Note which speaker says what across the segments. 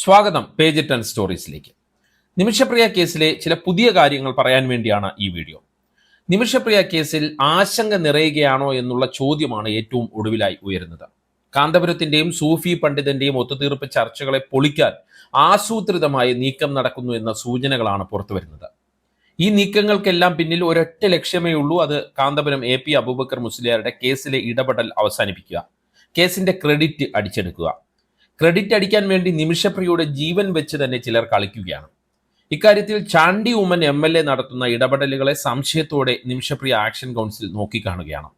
Speaker 1: സ്വാഗതം പേജ് 10 സ്റ്റോറീസിലേക്ക്. നിമിഷപ്രിയ കേസിലെ ചില പുതിയ കാര്യങ്ങൾ പറയാൻ വേണ്ടിയാണ് ഈ വീഡിയോ. നിമിഷപ്രിയ കേസിൽ ആശങ്ക നിറയുകയാണോ എന്നുള്ള ചോദ്യമാണ് ഏറ്റവും ഒടുവിലായി ഉയരുന്നത്. കാന്തപുരത്തിന്റെയും സൂഫി പണ്ഡിതന്റെയും ഒത്തുതീർപ്പ് ചർച്ചകളെ പൊളിക്കാൻ ആസൂത്രിതമായി നീക്കം നടക്കുന്നു എന്ന സൂചനകളാണ് പുറത്തുവരുന്നത്. ഈ നീക്കങ്ങൾക്കെല്ലാം പിന്നിൽ ഒരൊറ്റ ലക്ഷ്യമേ ഉള്ളൂ, അത് കാന്തപുരം AP അബൂബക്കർ മുസ്ലിയാരുടെ കേസിലെ ഇടപെടൽ അവസാനിപ്പിക്കുക, കേസിന്റെ ക്രെഡിറ്റ് അടിച്ചെടുക്കുക. ക്രെഡിറ്റ് അടിക്കാൻ വേണ്ടി നിമിഷപ്രിയയുടെ ജീവൻ വെച്ച് തന്നെ ചിലർ കളിക്കുകയാണ്. ഇക്കാര്യത്തിൽ ചാണ്ടി ഉമ്മൻ MLA നടത്തുന്ന ഇടപെടലുകളെ സംശയത്തോടെ നിമിഷപ്രിയ ആക്ഷൻ കൗൺസിൽ നോക്കിക്കാണുകയാണ്.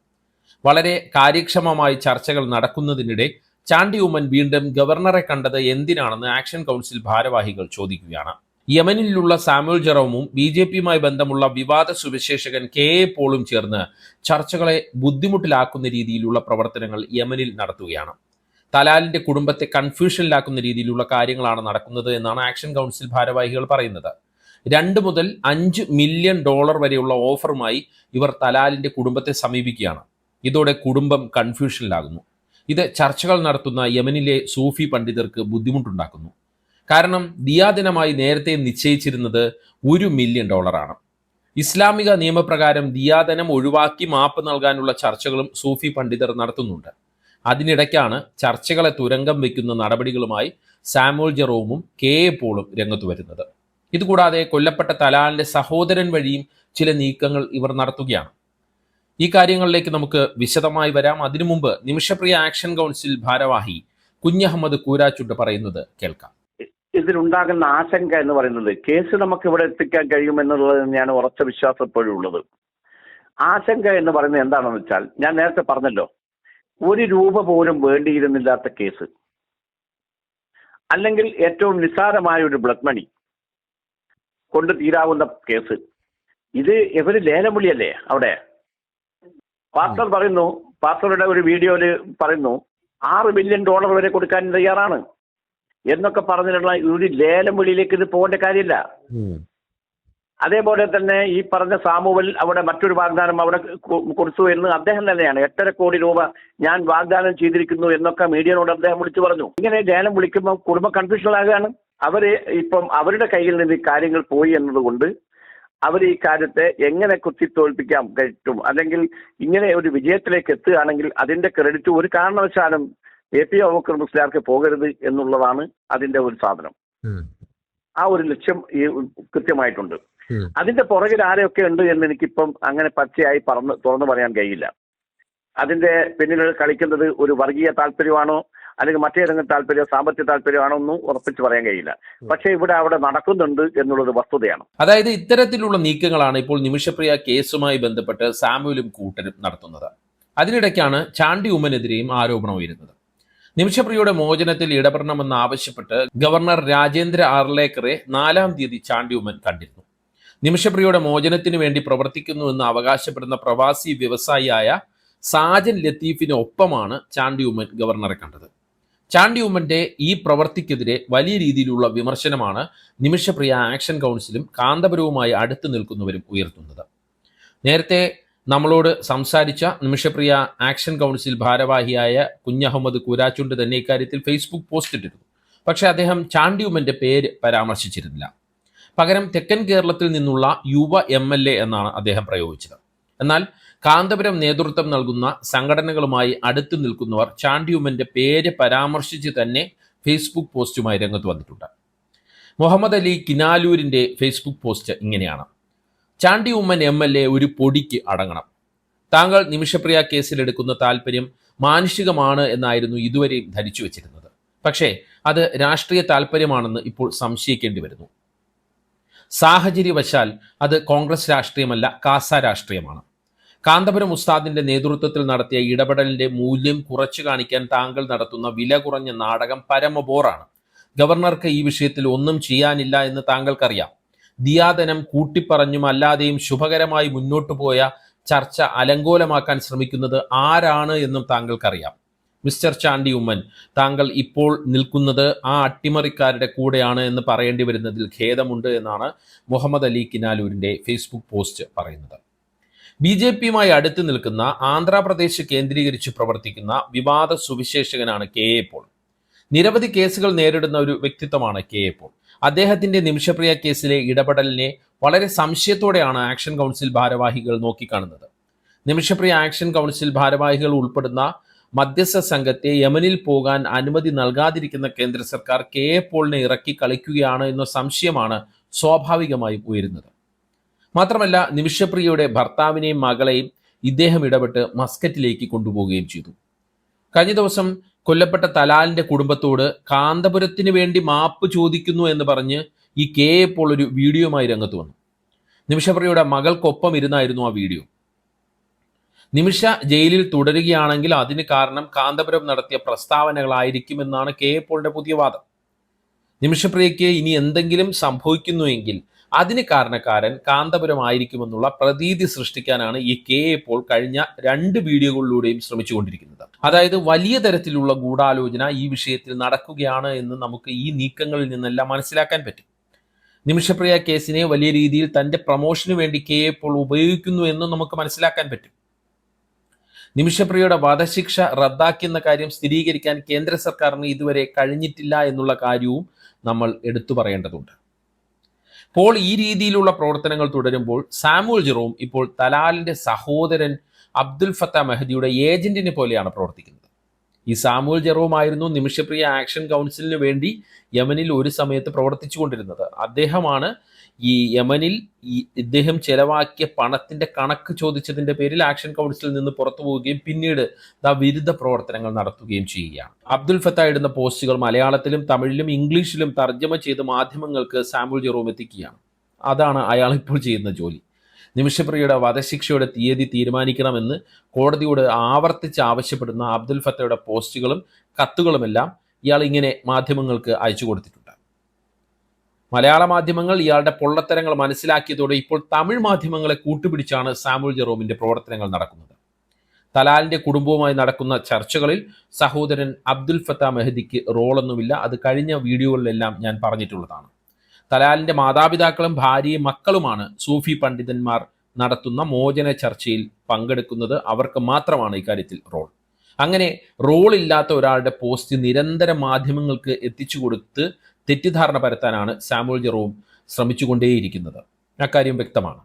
Speaker 1: വളരെ കാര്യക്ഷമമായി ചർച്ചകൾ നടക്കുന്നതിനിടെ ചാണ്ടി ഉമ്മൻ വീണ്ടും ഗവർണറെ കണ്ടത് എന്തിനാണെന്ന് ആക്ഷൻ കൗൺസിൽ ഭാരവാഹികൾ ചോദിക്കുകയാണ്. യമനിലുള്ള സാമുവൽ ജെറോമും BJPയുമായി ബന്ധമുള്ള വിവാദ സുവിശേഷകൻ KA പോളും ചേർന്ന് ചർച്ചകളെ ബുദ്ധിമുട്ടിലാക്കുന്ന രീതിയിലുള്ള പ്രവർത്തനങ്ങൾ യമനിൽ നടത്തുകയാണ്. തലാലിന്റെ കുടുംബത്തെ കൺഫ്യൂഷനിലാക്കുന്ന രീതിയിലുള്ള കാര്യങ്ങളാണ് നടക്കുന്നത് എന്നാണ് ആക്ഷൻ കൗൺസിൽ ഭാരവാഹികൾ പറയുന്നത്. 2 മുതൽ 5 മില്യൺ ഡോളർ വരെയുള്ള ഓഫറുമായി ഇവർ തലാലിന്റെ കുടുംബത്തെ സമീപിക്കുകയാണ്. ഇതോടെ കുടുംബം കൺഫ്യൂഷനിലാകുന്നു. ഇത് ചർച്ചകൾ നടത്തുന്ന യമനിലെ സൂഫി പണ്ഡിതർക്ക് ബുദ്ധിമുട്ടുണ്ടാക്കുന്നു. കാരണം ദിയാദിനമായി നേരത്തെ നിശ്ചയിച്ചിരുന്നത് $1 മില്യൺ. ഇസ്ലാമിക നിയമപ്രകാരം ദിയാദനം ഒഴിവാക്കി മാപ്പ് നൽകാനുള്ള ചർച്ചകളും സൂഫി പണ്ഡിതർ നടത്തുന്നുണ്ട്. അതിനിടയ്ക്കാണ് ചർച്ചകളെ തുരങ്കം വയ്ക്കുന്ന നടപടികളുമായി സാമുവൽ ജെറോമും KA പോളും രംഗത്തു വരുന്നത്. ഇതുകൂടാതെ കൊല്ലപ്പെട്ട തലാലിന്റെ സഹോദരൻ വഴിയും ചില നീക്കങ്ങൾ ഇവർ നടത്തുകയാണ്. ഈ കാര്യങ്ങളിലേക്ക് നമുക്ക് വിശദമായി വരാം. അതിനു മുമ്പ് നിമിഷപ്രിയ ആക്ഷൻ കൗൺസിൽ ഭാരവാഹി കുഞ്ഞഹമ്മദ് കൂരാച്ചുണ്ട് പറയുന്നത് കേൾക്കാം.
Speaker 2: ഇതിലുണ്ടാകുന്ന ആശങ്ക എന്ന് പറയുന്നത് കേസ് നമുക്ക് ഇവിടെ എത്തിക്കാൻ കഴിയുമെന്നുള്ളത് തന്നെയാണ് ഉറച്ച വിശ്വാസം എപ്പോഴും ഉള്ളത്. ആശങ്ക എന്ന് പറയുന്നത് എന്താണെന്ന് വെച്ചാൽ, ഞാൻ നേരത്തെ പറഞ്ഞല്ലോ, ₹1 പോലും വേണ്ടിയിരുന്നില്ലാത്ത കേസ്, അല്ലെങ്കിൽ ഏറ്റവും നിസ്സാരമായ ഒരു ബ്ലഡ് മണി കൊണ്ട് തീരാവുന്ന കേസ്. ഇത് ഇവര് ലേലം വിളിയല്ലേ. അവിടെ പാസ്റ്റർ പറയുന്നു, പാസ്റ്ററുടെ ഒരു വീഡിയോയിൽ പറയുന്നു $6 മില്യൺ വരെ കൊടുക്കാൻ തയ്യാറാണ് എന്നൊക്കെ പറഞ്ഞിട്ടുള്ള ഒരു ലേലം വിളിയിലേക്ക് ഇത് പോകേണ്ട കാര്യമില്ല. അതേപോലെ തന്നെ ഈ പറഞ്ഞ സാമുവൽ അവിടെ മറ്റൊരു വാഗ്ദാനം അവിടെ കൊടുത്തു എന്ന് അദ്ദേഹം തന്നെയാണ്, 8.5 കോടി രൂപ ഞാൻ വാഗ്ദാനം ചെയ്തിരിക്കുന്നു എന്നൊക്കെ മീഡിയനോട് അദ്ദേഹം വിളിച്ചു പറഞ്ഞു. ഇങ്ങനെ ലേലം വിളിക്കുമ്പോൾ കുടുംബം കൺഫ്യൂഷനിലാകുകയാണ്. അവര് ഇപ്പം അവരുടെ കയ്യിൽ നിന്ന് ഈ കാര്യങ്ങൾ പോയി എന്നതുകൊണ്ട് അവർ ഈ കാര്യത്തെ എങ്ങനെ കുത്തിത്തോൽപ്പിക്കാൻ പറ്റും, അല്ലെങ്കിൽ ഇങ്ങനെ ഒരു വിജയത്തിലേക്ക് എത്തുകയാണെങ്കിൽ അതിന്റെ ക്രെഡിറ്റ് ഒരു കാരണവശാലും AP അബൂബക്കർ മുസ്ലിയാർക്ക് പോകരുത് എന്നുള്ളതാണ് അതിന്റെ ഒരു സാധനം. ആ ഒരു ലക്ഷ്യം കൃത്യമായിട്ടുണ്ട്. അതിന്റെ പുറകിൽ ആരെയൊക്കെ ഉണ്ട് എന്ന് എനിക്കിപ്പം അങ്ങനെ പച്ചയായി തുറന്നു പറയാൻ കഴിയില്ല. അതിന്റെ പിന്നിൽ കളിക്കുന്നത് ഒരു വർഗീയ താല്പര്യമാണോ അല്ലെങ്കിൽ മറ്റേതെങ്കിലും താല്പര്യമോ സാമ്പത്തിക താല്പര്യമാണോ ഒന്നും ഉറപ്പിച്ച് പറയാൻ കഴിയില്ല. പക്ഷേ അവിടെ നടക്കുന്നുണ്ട് എന്നുള്ളത് വസ്തുതയാണ്.
Speaker 1: അതായത് ഇത്തരത്തിലുള്ള നീക്കങ്ങളാണ് ഇപ്പോൾ നിമിഷപ്രിയ കേസുമായി ബന്ധപ്പെട്ട് സാമുവലും കൂട്ടരും നടത്തുന്നത്. അതിനിടയ്ക്കാണ് ചാണ്ടി ഉമ്മനെതിരെയും ആരോപണം ഉയരുന്നത്. നിമിഷപ്രിയയുടെ മോചനത്തിൽ ഇടപെടണമെന്ന് ആവശ്യപ്പെട്ട് ഗവർണർ രാജേന്ദ്ര ആർലേക്കറെ 4-ാം തീയതി ചാണ്ടി ഉമ്മൻ കണ്ടിരുന്നു. നിമിഷപ്രിയയുടെ മോചനത്തിന് വേണ്ടി പ്രവർത്തിക്കുന്നുവെന്ന് അവകാശപ്പെടുന്ന പ്രവാസി വ്യവസായിയായ സാജൻ ലത്തീഫിന് ഒപ്പമാണ് ചാണ്ടി ഉമ്മൻ ഗവർണറെ കണ്ടത്. ചാണ്ടി ഉമ്മന്റെ ഈ പ്രവൃത്തിക്കെതിരെ വലിയ രീതിയിലുള്ള വിമർശനമാണ് നിമിഷപ്രിയ ആക്ഷൻ കൗൺസിലും കാന്തപുരവുമായി അടുത്തു നിൽക്കുന്നവരും ഉയർത്തുന്നത്. നേരത്തെ നമ്മളോട് സംസാരിച്ച നിമിഷപ്രിയ ആക്ഷൻ കൗൺസിൽ ഭാരവാഹിയായ കുഞ്ഞഹമ്മദ് കൂരാച്ചുണ്ട് തന്നെ ഇക്കാര്യത്തിൽ ഫേസ്ബുക്ക് പോസ്റ്റ് ഇട്ടിരുന്നു. പക്ഷേ അദ്ദേഹം ചാണ്ടി ഉമ്മന്റെ പേര് പരാമർശിച്ചിരുന്നില്ല. പകരം തെക്കൻ കേരളത്തിൽ നിന്നുള്ള യുവ MLA എന്നാണ് അദ്ദേഹം പ്രയോഗിച്ചത്. എന്നാൽ കാന്തപുരം നേതൃത്വം നൽകുന്ന സംഘടനകളുമായി അടുത്തു നിൽക്കുന്നവർ ചാണ്ടി ഉമ്മന്റെ പേര് പരാമർശിച്ച് തന്നെ ഫേസ്ബുക്ക് പോസ്റ്റുമായി രംഗത്ത് വന്നിട്ടുണ്ട്. മുഹമ്മദ് അലി കിനാലൂരിന്റെ ഫേസ്ബുക്ക് പോസ്റ്റ് ഇങ്ങനെയാണ്: ചാണ്ടി ഉമ്മൻ MLA ഒരു പൊടിക്ക് അടങ്ങണം. താങ്കൾ നിമിഷപ്രിയ കേസിലെടുക്കുന്ന താല്പര്യം മാനുഷികമാണ് എന്നായിരുന്നു ഇതുവരെയും ധരിച്ചു വച്ചിരുന്നത്. പക്ഷേ അത് രാഷ്ട്രീയ താല്പര്യമാണെന്ന് ഇപ്പോൾ സംശയിക്കേണ്ടി വരുന്നു. സാഹചര്യവശാൽ അത് കോൺഗ്രസ് രാഷ്ട്രീയമല്ല, കാസ രാഷ്ട്രീയമാണ്. കാന്തപുരം ഉസ്താദിന്റെ നേതൃത്വത്തിൽ നടത്തിയ ഇടപെടലിന്റെ മൂല്യം കുറച്ചു കാണിക്കാൻ താങ്കൾ നടത്തുന്ന വില കുറഞ്ഞ നാടകം പരമബോറാണ്. ഗവർണർക്ക് ഈ വിഷയത്തിൽ ഒന്നും ചെയ്യാനില്ല എന്ന് താങ്കൾക്കറിയാം. ദിയാദനം കൂട്ടിപ്പറഞ്ഞും അല്ലാതെയും ശുഭകരമായി മുന്നോട്ടു പോയ ചർച്ച അലങ്കോലമാക്കാൻ ശ്രമിക്കുന്നത് ആരാണ് എന്നും താങ്കൾക്കറിയാം. മിസ്റ്റർ ചാണ്ടി ഉമ്മൻ, താങ്കൾ ഇപ്പോൾ നിൽക്കുന്നത് ആ അട്ടിമറിക്കാരുടെ കൂടെയാണ് എന്ന് പറയേണ്ടി വരുന്നതിൽ ഖേദമുണ്ട് എന്നാണ് മുഹമ്മദ് അലി കിനാലൂരിന്റെ ഫേസ്ബുക്ക് പോസ്റ്റ് പറയുന്നത്. BJPയുമായി അടുത്ത് നിൽക്കുന്ന ആന്ധ്രാപ്രദേശ് കേന്ദ്രീകരിച്ച് പ്രവർത്തിക്കുന്ന വിവാദ സുവിശേഷകനാണ് KA പോൾ. നിരവധി കേസുകൾ നേരിടുന്ന ഒരു വ്യക്തിത്വമാണ് കെ എ പോൾ. അദ്ദേഹത്തിന്റെ നിമിഷപ്രിയ കേസിലെ ഇടപെടലിനെ വളരെ സംശയത്തോടെയാണ് ആക്ഷൻ കൗൺസിൽ ഭാരവാഹികൾ നോക്കിക്കാണുന്നത്. നിമിഷപ്രിയ ആക്ഷൻ കൗൺസിൽ ഭാരവാഹികൾ ഉൾപ്പെടുന്ന മധ്യസ്ഥ സംഘത്തെ യമനിൽ പോകാൻ അനുമതി നൽകാതിരിക്കുന്ന കേന്ദ്ര സർക്കാർ കെ എ പോളിനെ ഇറക്കി കളിക്കുകയാണ് എന്ന സംശയമാണ് സ്വാഭാവികമായും ഉയരുന്നത്. മാത്രമല്ല, നിമിഷപ്രിയയുടെ ഭർത്താവിനെയും മകളെയും ഇദ്ദേഹം ഇടപെട്ട് മസ്കറ്റിലേക്ക് കൊണ്ടുപോവുകയും ചെയ്തു. കഴിഞ്ഞ ദിവസം കൊല്ലപ്പെട്ട തലാലിന്റെ കുടുംബത്തോട് കാന്തപുരത്തിന് വേണ്ടി മാപ്പ് ചോദിക്കുന്നു എന്ന് പറഞ്ഞ് ഈ കെ എ പോൾ ഒരു വീഡിയോയുമായി രംഗത്ത് വന്നു. നിമിഷപ്രിയയുടെ മകൾക്കൊപ്പം ഇരുന്നായിരുന്നു ആ വീഡിയോ. നിമിഷ ജയിലിൽ തുടരുകയാണെങ്കിൽ അതിന് കാരണം കാന്തപുരം നടത്തിയ പ്രസ്താവനകളായിരിക്കുമെന്നാണ് കെ എ പോളിന്റെ പുതിയ വാദം. നിമിഷപ്രിയയ്ക്ക് ഇനി എന്തെങ്കിലും സംഭവിക്കുന്നുവെങ്കിൽ അതിന് കാരണക്കാരൻ കാന്തപുരം ആയിരിക്കുമെന്നുള്ള പ്രതീതി സൃഷ്ടിക്കാനാണ് ഈ കെ എ പോൾ കഴിഞ്ഞ 2 വീഡിയോകളിലൂടെയും ശ്രമിച്ചുകൊണ്ടിരിക്കുന്നത്. അതായത് വലിയ തരത്തിലുള്ള ഗൂഢാലോചന ഈ വിഷയത്തിൽ നടക്കുകയാണ് എന്ന് നമുക്ക് ഈ നീക്കങ്ങളിൽ നിന്നെല്ലാം മനസ്സിലാക്കാൻ പറ്റും. നിമിഷപ്രിയ കേസിനെ വലിയ രീതിയിൽ തന്റെ പ്രമോഷന് വേണ്ടി കെ എ പോൾ ഉപയോഗിക്കുന്നു എന്നും നമുക്ക് മനസ്സിലാക്കാൻ പറ്റും. നിമിഷപ്രിയയുടെ വധശിക്ഷ റദ്ദാക്കിയെന്ന കാര്യം സ്ഥിരീകരിക്കാൻ കേന്ദ്ര സർക്കാരിന് ഇതുവരെ കഴിഞ്ഞിട്ടില്ല എന്നുള്ള കാര്യവും നമ്മൾ എടുത്തു പറയേണ്ടതുണ്ട്. പോൾ ഈ രീതിയിലുള്ള പ്രവർത്തനങ്ങൾ തുടരുമ്പോൾ സാമുവൽ ജെറോം ഇപ്പോൾ തലാലിന്റെ സഹോദരൻ അബ്ദുൽ ഫത്ത മെഹദിയുടെ ഏജന്റിനെ പോലെയാണ് പ്രവർത്തിക്കുന്നത്. ഈ സാമുവൽ ജെറോം ആയിരുന്നു നിമിഷപ്രിയ ആക്ഷൻ കൗൺസിലിന് വേണ്ടി യമനിൽ ഒരു സമയത്ത് പ്രവർത്തിച്ചുകൊണ്ടിരുന്നത്. അദ്ദേഹമാണ് ഈ യമനിൽ ഇദ്ദേഹം ചെലവാക്കിയ പണത്തിന്റെ കണക്ക് ചോദിച്ചതിന്റെ പേരിൽ ആക്ഷൻ കൗൺസിലിൽ നിന്ന് പുറത്തു പോവുകയും പിന്നീട് വിരുദ്ധ പ്രവർത്തനങ്ങൾ നടത്തുകയും ചെയ്യുകയാണ്. അബ്ദുൽ ഫത്ത ഇടുന്ന പോസ്റ്റുകൾ മലയാളത്തിലും തമിഴിലും ഇംഗ്ലീഷിലും തർജ്ജമ ചെയ്ത് മാധ്യമങ്ങൾക്ക് സാമുവൽ ജെറോം എത്തിക്കുകയാണ്. അതാണ് അയാൾ ഇപ്പോൾ ചെയ്യുന്ന ജോലി. നിമിഷപ്രിയയുടെ വധശിക്ഷയുടെ തീയതി തീരുമാനിക്കണമെന്ന് കോടതിയോട് ആവർത്തിച്ച് ആവശ്യപ്പെടുന്ന അബ്ദുൽ ഫത്തയുടെ പോസ്റ്റുകളും കത്തുകളുമെല്ലാം ഇയാൾ ഇങ്ങനെ മാധ്യമങ്ങൾക്ക് അയച്ചു കൊടുത്തിട്ടുണ്ട്. മലയാള മാധ്യമങ്ങൾ ഇയാളുടെ പൊള്ളത്തരങ്ങൾ മനസ്സിലാക്കിയതോടെ ഇപ്പോൾ തമിഴ് മാധ്യമങ്ങളെ കൂട്ടുപിടിച്ചാണ് സാമുവൽ ജെറോമിന്റെ പ്രവർത്തനങ്ങൾ നടക്കുന്നത്. തലാലിന്റെ കുടുംബവുമായി നടക്കുന്ന ചർച്ചകളിൽ സഹോദരൻ അബ്ദുൽ ഫത്ത മെഹദിക്ക് റോളൊന്നുമില്ല. അത് കഴിഞ്ഞ വീഡിയോകളിലെല്ലാം ഞാൻ പറഞ്ഞിട്ടുള്ളതാണ്. തലാലിന്റെ മാതാപിതാക്കളും ഭാര്യയും മക്കളുമാണ് സൂഫി പണ്ഡിതന്മാർ നടത്തുന്ന മോചന ചർച്ചയിൽ പങ്കെടുക്കുന്നത്. അവർക്ക് മാത്രമാണ് ഇക്കാര്യത്തിൽ റോൾ. അങ്ങനെ റോൾ ഇല്ലാത്ത ഒരാളുടെ പോസ്റ്റ് നിരന്തരം മാധ്യമങ്ങൾക്ക് എത്തിച്ചു കൊടുത്ത് തെറ്റിദ്ധാരണ പരത്താനാണ് സാമുവൽ ജെറോം ശ്രമിച്ചുകൊണ്ടേയിരിക്കുന്നത്. അക്കാര്യം വ്യക്തമാണ്.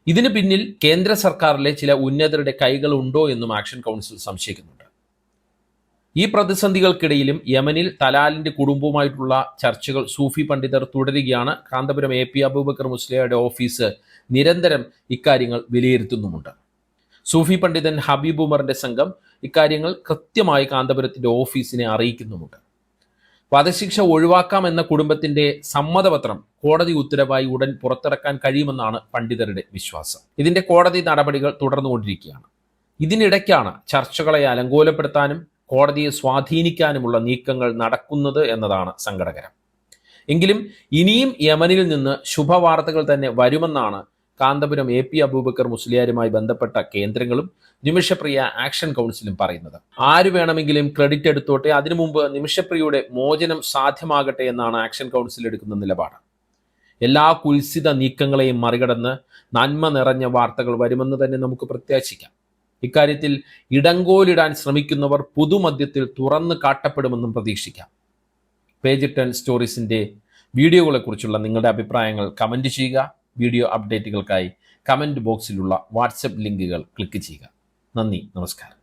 Speaker 1: ഇതിന് പിന്നിൽ കേന്ദ്ര സർക്കാരിലെ ചില ഉന്നതരുടെ കൈകളുണ്ടോ എന്നും ആക്ഷൻ കൗൺസിൽ സംശയിക്കുന്നുണ്ട്. ഈ പ്രതിസന്ധികൾക്കിടയിലും യമനിൽ തലാലിന്റെ കുടുംബവുമായിട്ടുള്ള ചർച്ചകൾ സൂഫി പണ്ഡിതർ തുടരുകയാണ്. കാന്തപുരം എ പി അബൂബക്കർ മുസ്ലിയാരുടെ ഓഫീസ് നിരന്തരം ഇക്കാര്യങ്ങൾ വിലയിരുത്തുന്നുമുണ്ട്. സൂഫി പണ്ഡിതൻ ഹബീബ് ഉമറിന്റെ സംഘം ഇക്കാര്യങ്ങൾ കൃത്യമായി കാന്തപുരത്തിന്റെ ഓഫീസിനെ അറിയിക്കുന്നുമുണ്ട്. വധശിക്ഷ ഒഴിവാക്കാമെന്ന കുടുംബത്തിന്റെ സമ്മതപത്രം കോടതി ഉത്തരവായി ഉടൻ പുറത്തിറക്കാൻ കഴിയുമെന്നാണ് പണ്ഡിതരുടെ വിശ്വാസം. ഇതിന്റെ കോടതി നടപടികൾ തുടർന്നുകൊണ്ടിരിക്കുകയാണ്. ഇതിനിടയ്ക്കാണ് ചർച്ചകളെ അലങ്കോലപ്പെടുത്താനും കോടതിയെ സ്വാധീനിക്കാനുമുള്ള നീക്കങ്ങൾ നടക്കുന്നത് എന്നതാണ് സങ്കടകരം. എങ്കിലും ഇനിയും യമനിൽ നിന്ന് ശുഭവാർത്തകൾ തന്നെ വരുമെന്നാണ് കാന്തപുരം എ പി അബൂബക്കർ മുസ്ലിയാരുമായി ബന്ധപ്പെട്ട കേന്ദ്രങ്ങളും നിമിഷപ്രിയ ആക്ഷൻ കൗൺസിലും പറയുന്നത്. ആര് വേണമെങ്കിലും ക്രെഡിറ്റ് എടുത്തോട്ടെ, അതിനു മുമ്പ് നിമിഷപ്രിയയുടെ മോചനം സാധ്യമാകട്ടെ എന്നാണ് ആക്ഷൻ കൗൺസിൽ എടുക്കുന്ന നിലപാട്. എല്ലാ കുൽസിത നീക്കങ്ങളെയും മറികടന്ന് നന്മ നിറഞ്ഞ വാർത്തകൾ വരുമെന്ന് തന്നെ നമുക്ക് പ്രത്യാശിക്കാം. ഇക്കാര്യത്തിൽ ഇടങ്കോലിടാൻ ശ്രമിക്കുന്നവർ പൊതുമധ്യത്തിൽ തുറന്നു കാട്ടപ്പെടുമെന്നും പ്രതീക്ഷിക്കാം. പേജ് 10 സ്റ്റോറീസിന്റെ വീഡിയോകളെക്കുറിച്ചുള്ള നിങ്ങളുടെ അഭിപ്രായങ്ങൾ കമന്റ് ചെയ്യുക. വീഡിയോ അപ്ഡേറ്റുകൾക്കായി കമന്റ് ബോക്സിലുള്ള വാട്സപ്പ് ലിങ്കുകൾ ക്ലിക്ക് ചെയ്യുക. നന്ദി, നമസ്കാരം.